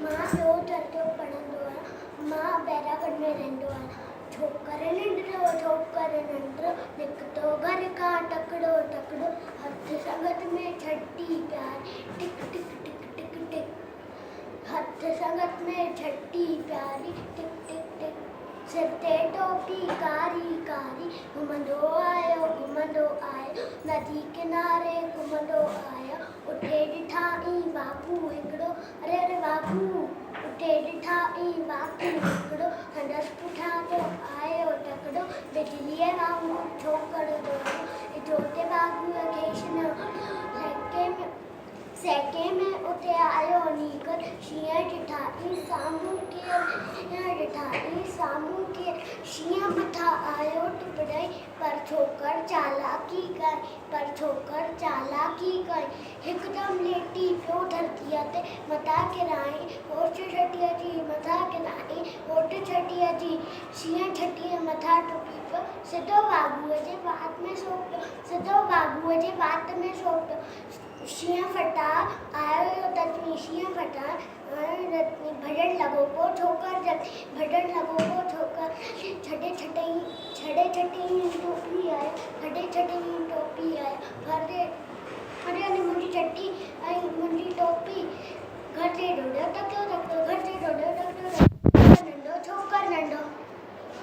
मां ॿियो दर्जो पढ़ंदो आहियां। मां बैरागढ़ में रहंदो आहियां। छोकर नंढड़ो निकितो घर खां तकिड़ो तकिड़ो हथ संगत में छटी प्यारी टिक टिक टिक टिक टिक हथ संगत में छटी प्यारी टिक टिक टिक सिर ते टोपी कारी कारी घुमंदो आयो नदी किनारे घुमंदो आयो उठे ॾिठा ई बाबू हिकिड़ो अरे अरे बाबू उठे ॾिठा ई बाबू हिकिड़ो संदसि पुठियां तो आयो तकिड़ो बिजलीअ वांगुरु छोकिरो दौड़ो जोते बाबूअ खे न सेके में उते आयो नीकर शींहं ॾिठा ई साम्हूं केर शींहं मथां आयो टुपड़ाई पर छोकर चालाकी कई हिकदमि लेटी पियो धरतीअ ते मथां किराई होश छटी अची शींहं छटीअ मथां टुटी पियो सिधो बाबूअ जे वात में सो पियो शींहं फटा आयो तत्वी शींहं फटा भॼण लॻो पोइ छोकर छॾे टोपी आयो अरे मुंहिंजी छटी ऐं मुंहिंजी टोपी घर जे ॾोॾो तकियो घर जे ॾोॾो नंढो छोकर नंढो